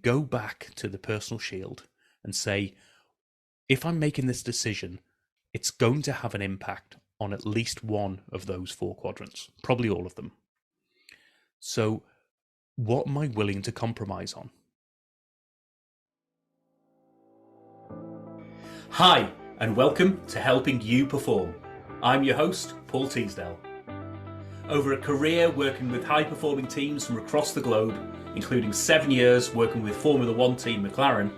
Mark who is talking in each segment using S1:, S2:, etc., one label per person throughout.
S1: go back to the personal shield and say, if I'm making this decision, it's going to have an impact on at least one of those four quadrants, probably all of them. So what am I willing to compromise on? Hi, and welcome to Helping You Perform. I'm your host, Paul Teasdale. Over a career working with high-performing teams from across the globe, including 7 years working with Formula One team McLaren,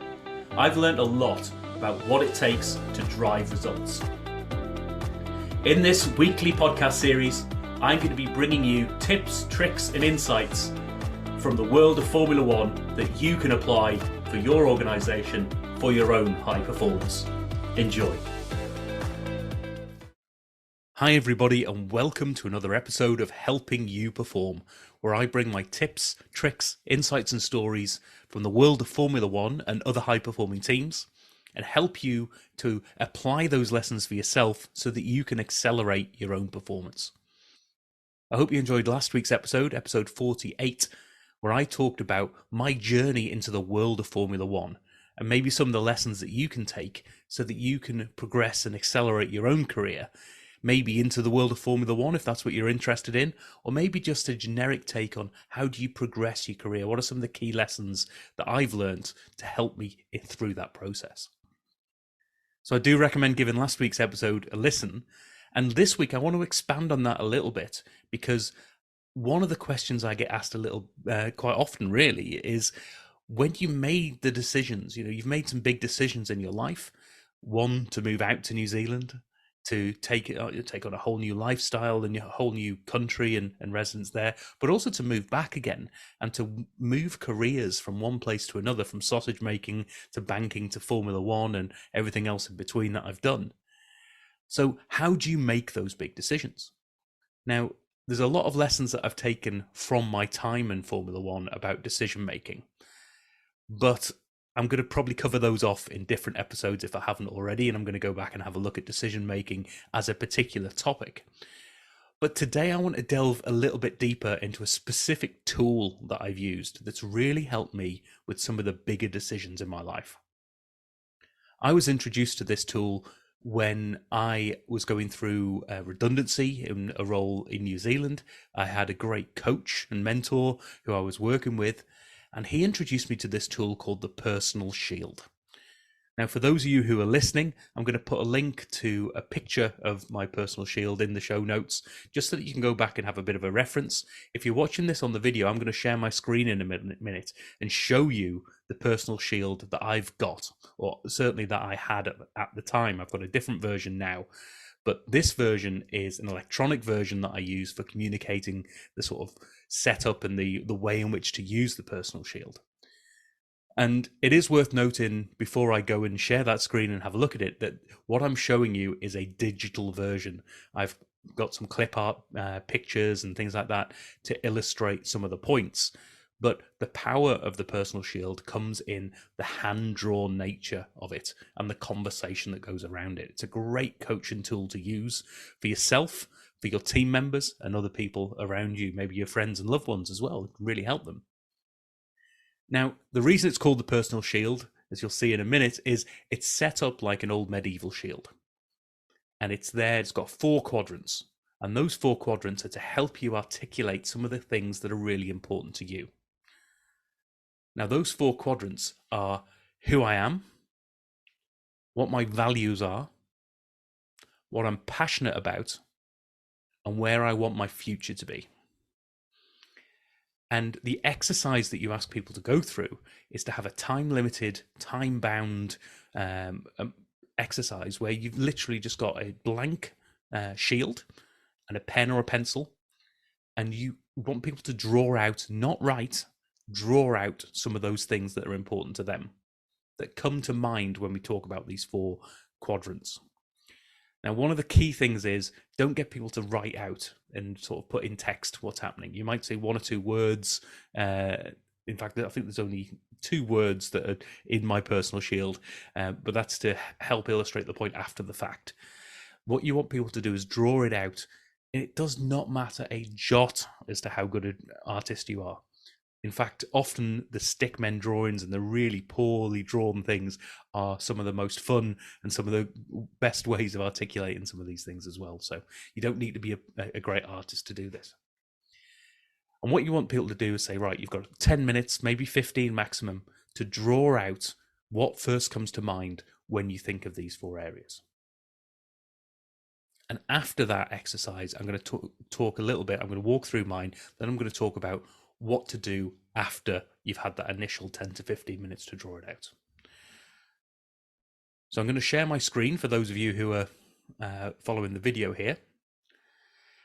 S1: I've learned a lot about what it takes to drive results. In this weekly podcast series, I'm going to be bringing you tips, tricks, and insights from the world of Formula One that you can apply for your organisation for your own high performance. Enjoy. Hi everybody, and welcome to another episode of Helping You Perform, where I bring my tips, tricks, insights and stories from the world of Formula One and other high-performing teams and help you to apply those lessons for yourself so that you can accelerate your own performance. I hope you enjoyed last week's episode 48, where I talked about my journey into the world of Formula One and maybe some of the lessons that you can take so that you can progress and accelerate your own career, maybe into the world of Formula One if that's what you're interested in, or maybe just a generic take on how do you progress your career? What are some of the key lessons that I've learned to help me through that process? So I do recommend giving last week's episode a listen. And this week I want to expand on that a little bit, because one of the questions I get asked a little quite often really is, when you made the decisions, you've made some big decisions in your life, one to move out to New Zealand, to take on a whole new lifestyle and a whole new country and residence there, but also to move back again and to move careers from one place to another, from sausage making to banking to Formula One and everything else in between that I've done. So how do you make those big decisions? Now, there's a lot of lessons that I've taken from my time in Formula One about decision making, but I'm going to probably cover those off in different episodes if I haven't already, and I'm going to go back and have a look at decision making as a particular topic. But today I want to delve a little bit deeper into a specific tool that I've used that's really helped me with some of the bigger decisions in my life. I was introduced to this tool when I was going through redundancy in a role in New Zealand. I had a great coach and mentor who I was working with, and he introduced me to this tool called the Personal Shield. Now, for those of you who are listening, I'm going to put a link to a picture of my Personal Shield in the show notes, just so that you can go back and have a bit of a reference. If you're watching this on the video, I'm going to share my screen in a minute and show you the Personal Shield that I've got, or certainly that I had at the time. I've got a different version now, but this version is an electronic version that I use for communicating the sort of setup and the way in which to use the Personal Shield. And it is worth noting, before I go and share that screen and have a look at it, that what I'm showing you is a digital version. I've got some clip art pictures and things like that to illustrate some of the points. But the power of the Personal Shield comes in the hand-drawn nature of it and the conversation that goes around it. It's a great coaching tool to use for yourself, for your team members and other people around you, maybe your friends and loved ones as well. It can really help them. Now, the reason it's called the Personal Shield, as you'll see in a minute, is it's set up like an old medieval shield. And it's got 4 quadrants. And those 4 quadrants are to help you articulate some of the things that are really important to you. Now, those 4 quadrants are who I am, what my values are, what I'm passionate about, and where I want my future to be. And the exercise that you ask people to go through is to have a time-limited, time-bound exercise where you've literally just got a blank shield and a pen or a pencil, and you want people to draw out, not write, draw out some of those things that are important to them, that come to mind when we talk about these 4 quadrants. Now, one of the key things is, don't get people to write out and sort of put in text what's happening. You might say 1 or 2 words. In fact, I think there's only 2 words that are in my Personal Shield, but that's to help illustrate the point after the fact. What you want people to do is draw it out. And it does not matter a jot as to how good an artist you are. In fact, often the stickmen drawings and the really poorly drawn things are some of the most fun and some of the best ways of articulating some of these things as well. So you don't need to be a great artist to do this. And what you want people to do is say, right, you've got 10 minutes, maybe 15 maximum, to draw out what first comes to mind when you think of these 4 areas. And after that exercise, I'm going to talk a little bit. I'm going to walk through mine. Then I'm going to talk about what to do after you've had that initial 10 to 15 minutes to draw it out. So I'm going to share my screen for those of you who are following the video here.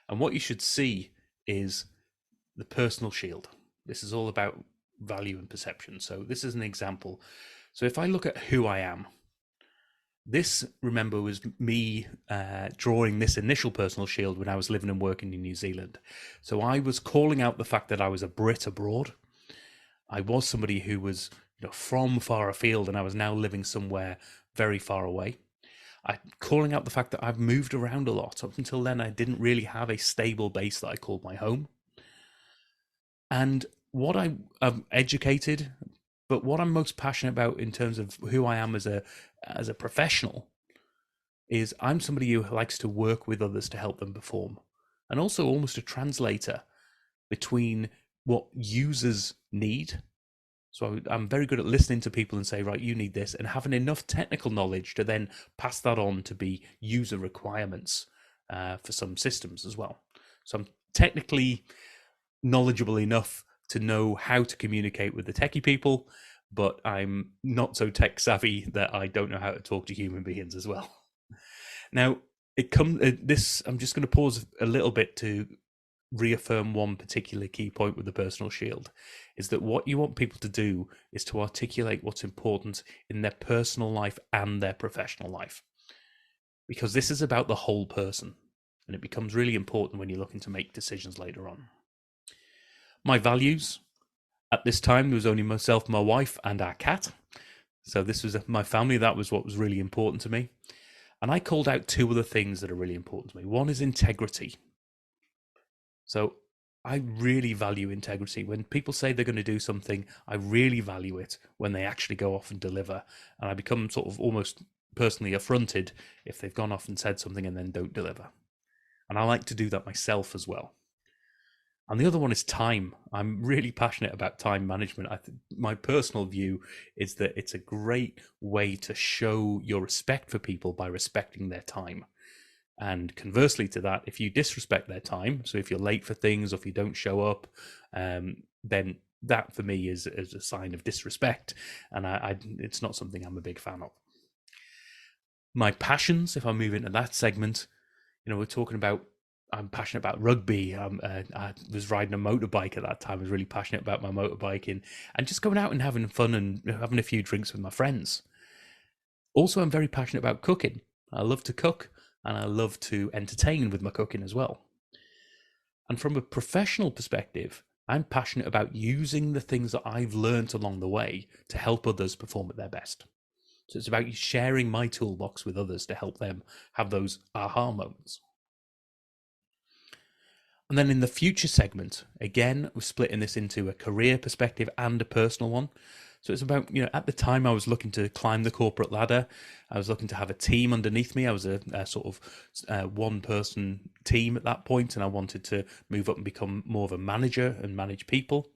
S1: And what you should see is the personal shield. This is all about value and perception. So this is an example. So if I look at who I am, this, remember, was me drawing this initial personal shield when I was living and working in New Zealand. So I was calling out the fact that I was a Brit abroad. I was somebody who was, from far afield, and I was now living somewhere very far away. I'm calling out the fact that I've moved around a lot. Up until then, I didn't really have a stable base that I called my home. And what I'm educated, but what I'm most passionate about in terms of who I am as a professional is I'm somebody who likes to work with others to help them perform, and also almost a translator between what users need. So I'm very good at listening to people and say, right, you need this, and having enough technical knowledge to then pass that on to be user requirements for some systems as well. So I'm technically knowledgeable enough to know how to communicate with the techie people, but I'm not so tech savvy that I don't know how to talk to human beings as well. Now, I'm just going to pause a little bit to reaffirm one particular key point with the personal shield, is that what you want people to do is to articulate what's important in their personal life and their professional life, because this is about the whole person, and it becomes really important when you're looking to make decisions later on. My values, at this time, there was only myself, my wife, and our cat. So this was my family. That was what was really important to me. And I called out 2 other things that are really important to me. One is integrity. So I really value integrity. When people say they're going to do something, I really value it when they actually go off and deliver. And I become sort of almost personally affronted if they've gone off and said something and then don't deliver. And I like to do that myself as well. And the other one is time. I'm really passionate about time management. My personal view is that it's a great way to show your respect for people by respecting their time. And conversely to that, if you disrespect their time, so if you're late for things or if you don't show up, then that for me is a sign of disrespect. And it's not something I'm a big fan of. My passions, if I move into that segment, we're talking about, I'm passionate about rugby. I was riding a motorbike at that time. I was really passionate about my motorbiking and just going out and having fun and having a few drinks with my friends. Also, I'm very passionate about cooking. I love to cook and I love to entertain with my cooking as well. And from a professional perspective, I'm passionate about using the things that I've learned along the way to help others perform at their best. So it's about sharing my toolbox with others to help them have those aha moments. And then in the future segment, again, we're splitting this into a career perspective and a personal one. So it's about, at the time I was looking to climb the corporate ladder. I was looking to have a team underneath me. I was a sort of one-person team at that point, and I wanted to move up and become more of a manager and manage people.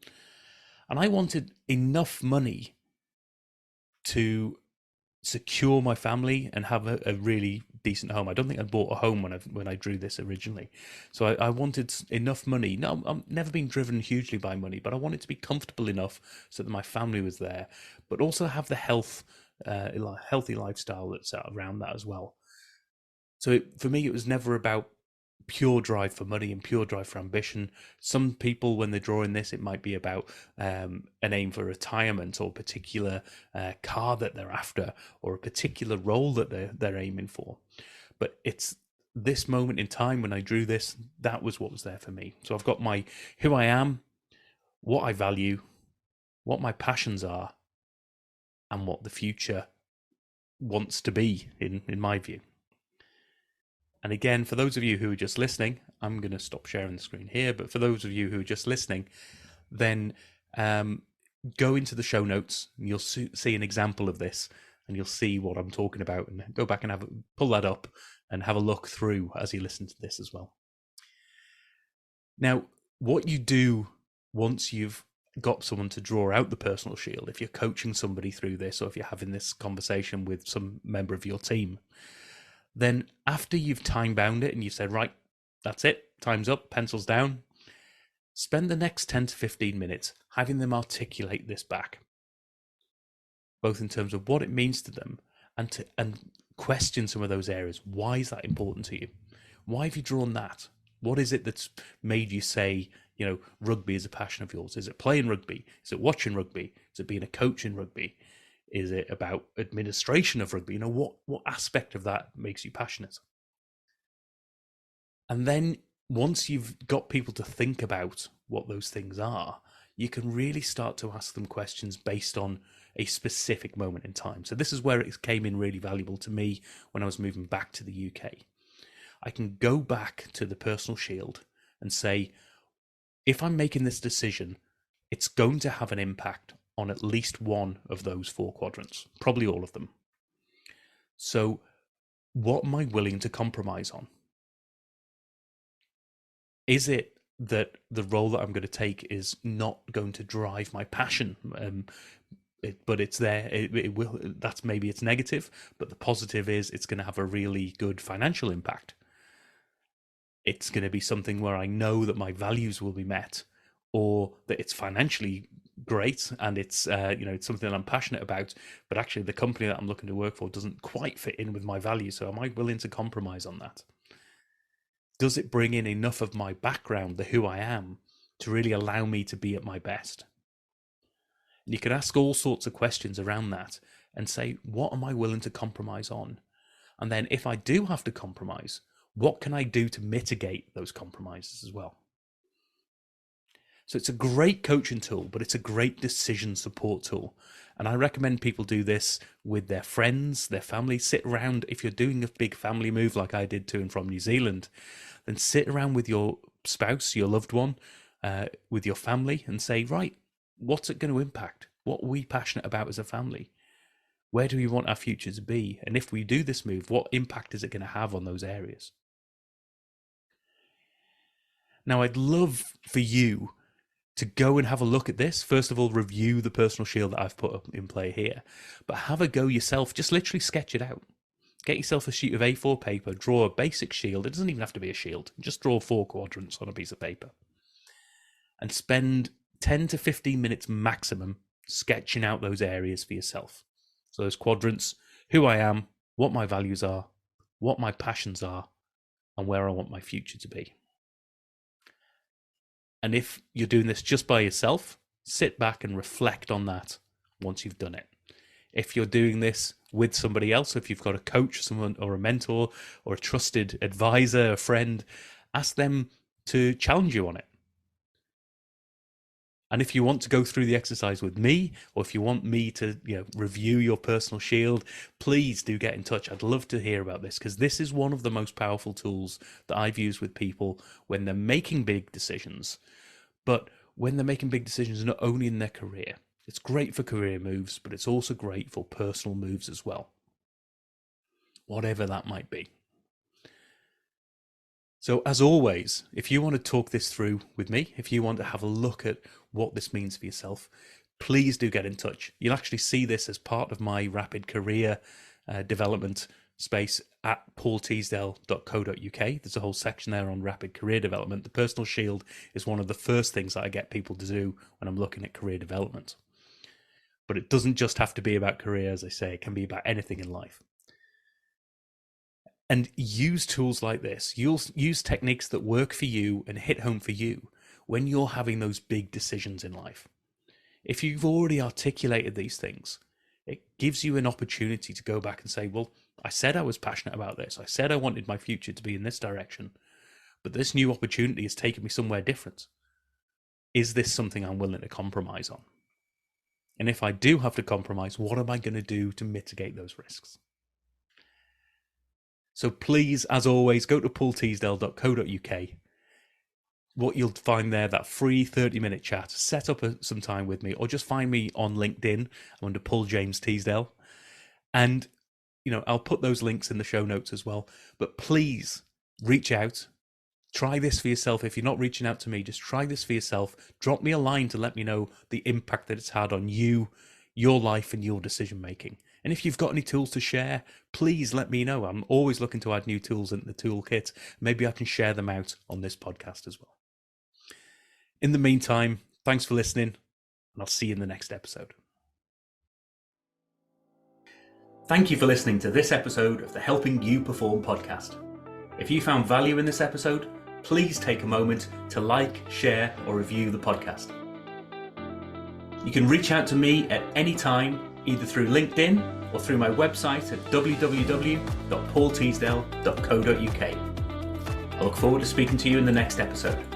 S1: And I wanted enough money to secure my family and have a really decent home. I don't think I bought a home when I drew this originally. So I wanted enough money. No, I've never been driven hugely by money, but I wanted to be comfortable enough so that my family was there, but also have the healthy lifestyle that's around that as well. So for me, it was never about pure drive for money and pure drive for ambition. Some people, when they're drawing this, it might be about an aim for retirement or a particular car that they're after or a particular role that they're aiming for. But it's this moment in time when I drew this, that was what was there for me. So I've got my who I am, what I value, what my passions are, and what the future wants to be in my view. And again, for those of you who are just listening, I'm going to stop sharing the screen here. But for those of you who are just listening, then Go into the show notes and you'll see an example of this, and you'll see what I'm talking about, and go back and pull that up and have a look through as you listen to this as well. Now, what you do once you've got someone to draw out the personal shield, if you're coaching somebody through this, or if you're having this conversation with some member of your team, then after you've time bound it and you've said, right, that's it, time's up, pencils down, spend the next 10 to 15 minutes having them articulate this back, both in terms of what it means to them and question some of those areas. Why is that important to you? Why have you drawn that? What is it that's made you say, rugby is a passion of yours? Is it playing rugby? Is it watching rugby? Is it being a coach in rugby? Is it about administration of rugby? What aspect of that makes you passionate? And then once you've got people to think about what those things are, you can really start to ask them questions based on a specific moment in time. So this is where it came in really valuable to me when I was moving back to the UK. I can go back to the personal shield and say, if I'm making this decision, it's going to have an impact on at least one of those 4 quadrants, probably all of them. So what am I willing to compromise on? Is it that the role that I'm going to take is not going to drive my passion? But it's there. It will. That's maybe it's negative, but the positive is it's going to have a really good financial impact. It's going to be something where I know that my values will be met, or that it's financially great and it's it's something that I'm passionate about, but actually the company that I'm looking to work for doesn't quite fit in with my values. So am I willing to compromise on that? Does it bring in enough of my background, the who I am, to really allow me to be at my best? And you can ask all sorts of questions around that and say, what am I willing to compromise on? And then if I do have to compromise, what can I do to mitigate those compromises as well? So it's a great coaching tool, but it's a great decision support tool. And I recommend people do this with their friends, their family. Sit around, if you're doing a big family move like I did to and from New Zealand, then sit around with your spouse, your loved one, with your family and say, right, what's it going to impact? What are we passionate about as a family? Where do we want our future to be? And if we do this move, what impact is it going to have on those areas? Now, I'd love for you to go and have a look at this. First of all, review the personal shield that I've put up in play here, but have a go yourself. Just literally sketch it out. Get yourself a sheet of A4 paper, draw a basic shield. It doesn't even have to be a shield. Just draw 4 quadrants on a piece of paper and spend 10 to 15 minutes maximum sketching out those areas for yourself. So those quadrants, who I am, what my values are, what my passions are, and where I want my future to be. And if you're doing this just by yourself, sit back and reflect on that once you've done it. If you're doing this with somebody else, if you've got a coach, someone, or a mentor, or a trusted advisor, a friend, ask them to challenge you on it. And if you want to go through the exercise with me, or if you want me to review your personal shield, please do get in touch. I'd love to hear about this, because this is one of the most powerful tools that I've used with people when they're making big decisions. But when they're making big decisions, not only in their career, it's great for career moves, but it's also great for personal moves as well, whatever that might be. So as always, if you want to talk this through with me, if you want to have a look at what this means for yourself, please do get in touch. You'll actually see this as part of my rapid career development space at paulteasdale.co.uk. There's a whole section there on rapid career development. The personal shield is one of the first things that I get people to do when I'm looking at career development. But it doesn't just have to be about career, as I say, it can be about anything in life. And use tools like this. You'll use techniques that work for you and hit home for you when you're having those big decisions in life. If you've already articulated these things, it gives you an opportunity to go back and say, well, I said I was passionate about this. I said I wanted my future to be in this direction, but this new opportunity has taken me somewhere different. Is this something I'm willing to compromise on? And if I do have to compromise, what am I going to do to mitigate those risks? So please, as always, go to paulteasdale.co.uk. what you'll find there, that free 30-minute chat. Set up some time with me, or just find me on LinkedIn. I'm under Paul James Teasdale. And, I'll put those links in the show notes as well. But please reach out. Try this for yourself. If you're not reaching out to me, just try this for yourself. Drop me a line to let me know the impact that it's had on you, your life, and your decision making. And if you've got any tools to share, please let me know. I'm always looking to add new tools into the toolkit. Maybe I can share them out on this podcast as well. In the meantime, thanks for listening, and I'll see you in the next episode. Thank you for listening to this episode of the Helping You Perform podcast. If you found value in this episode, please take a moment to like, share, or review the podcast. You can reach out to me at any time, either through LinkedIn or through my website at www.paulteasdale.co.uk. I look forward to speaking to you in the next episode.